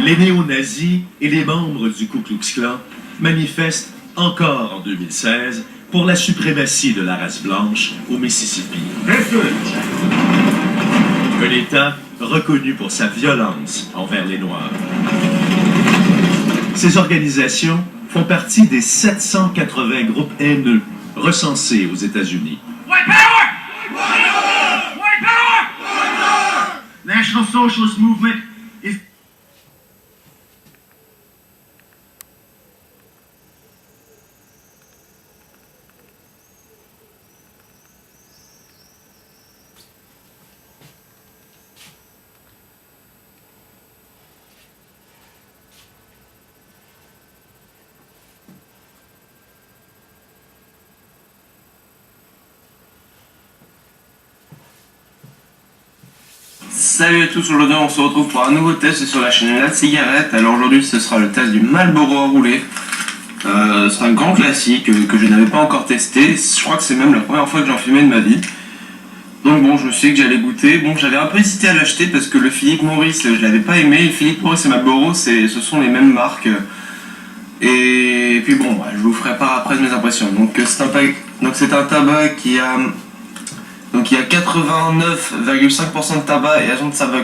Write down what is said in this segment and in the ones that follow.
Les néo-nazis et les membres du Ku Klux Klan manifestent encore en 2016 pour la suprématie de la race blanche au Mississippi. Un État reconnu pour sa violence envers les Noirs. Ces organisations font partie des 780 groupes haineux recensés aux États-Unis. White power! White power! White power! White power! National Socialist Movement is... Salut à tous, aujourd'hui on se retrouve pour un nouveau test sur la chaîne La Cigarette. Alors aujourd'hui ce sera le test du Marlboro à rouler. C'est un grand classique que je n'avais pas encore testé. Je crois que c'est même la première fois que j'en fumais de ma vie. Donc bon, je me suis dit que j'allais goûter. Bon, j'avais un peu hésité à l'acheter parce que le Philip Morris je l'avais pas aimé. Le Philip Morris et Marlboro ce sont les mêmes marques. Et puis bon, je vous ferai part après de mes impressions. Donc c'est un tabac qui a... Donc il y a 89,5% de tabac et agent de tabac.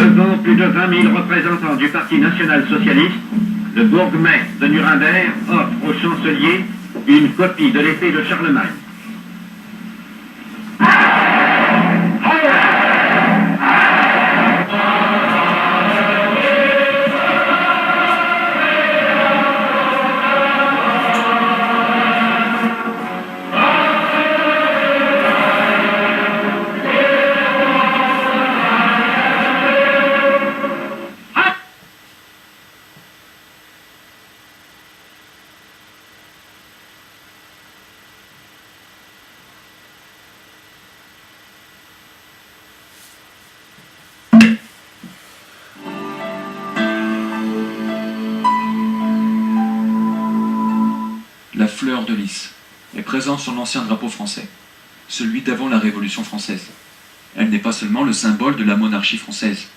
Devant plus de 20 000 représentants du Parti national-socialiste, le bourgmestre de Nuremberg offre au chancelier une copie de l'épée de Charlemagne. La fleur de lys est présente sur l'ancien drapeau français, celui d'avant la Révolution française. Elle n'est pas seulement le symbole de la monarchie française.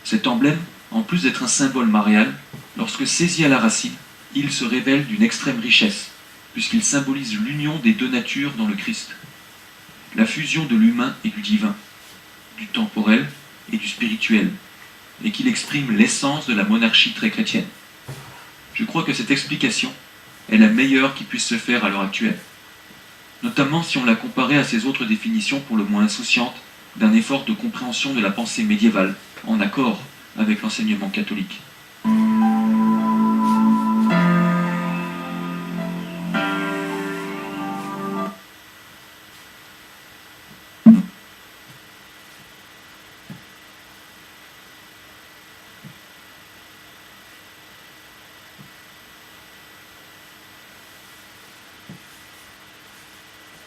Cet emblème, en plus d'être un symbole marial, lorsque saisi à la racine, il se révèle d'une extrême richesse, puisqu'il symbolise l'union des deux natures dans le Christ. La fusion de l'humain et du divin, du temporel et du spirituel, et qu'il exprime l'essence de la monarchie très chrétienne. Je crois que cette explication est la meilleure qui puisse se faire à l'heure actuelle, notamment si on la comparait à ces autres définitions pour le moins insouciantes d'un effort de compréhension de la pensée médiévale, en accord avec l'enseignement catholique.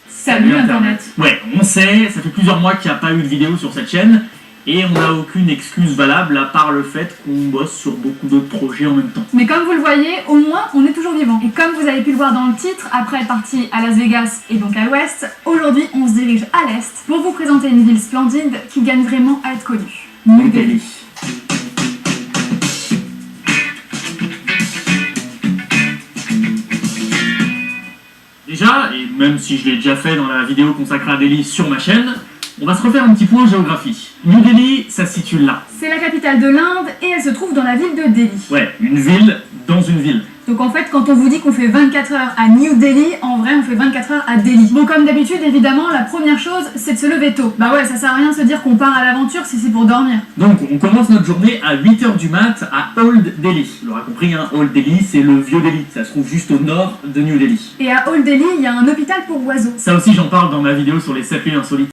Salut Internet. Ouais, on sait, ça fait plusieurs mois qu'il n'y a pas eu de vidéo sur cette chaîne, et on n'a aucune excuse valable à part le fait qu'on bosse sur beaucoup d'autres projets en même temps. Mais comme vous le voyez, au moins on est toujours vivant. Et comme vous avez pu le voir dans le titre, après être parti à Las Vegas et donc à l'ouest, aujourd'hui on se dirige à l'est pour vous présenter une ville splendide qui gagne vraiment à être connue. New Delhi. Déjà, et même si je l'ai déjà fait dans la vidéo consacrée à Delhi sur ma chaîne, on va se refaire un petit point géographie. New Delhi, ça se situe là. C'est la capitale de l'Inde et elle se trouve dans la ville de Delhi. Ouais, une ville dans une ville. Donc en fait, quand on vous dit qu'on fait 24 heures à New Delhi, en vrai on fait 24 heures à Delhi. Bon, comme d'habitude, évidemment, la première chose, c'est de se lever tôt. Bah ouais, ça sert à rien de se dire qu'on part à l'aventure si c'est pour dormir. Donc on commence notre journée à 8h du mat à Old Delhi. Vous l'aurez compris, hein, Old Delhi, c'est le vieux Delhi. Ça se trouve juste au nord de New Delhi. Et à Old Delhi, il y a un hôpital pour oiseaux. Ça aussi j'en parle dans ma vidéo sur les 7 lieux insolites.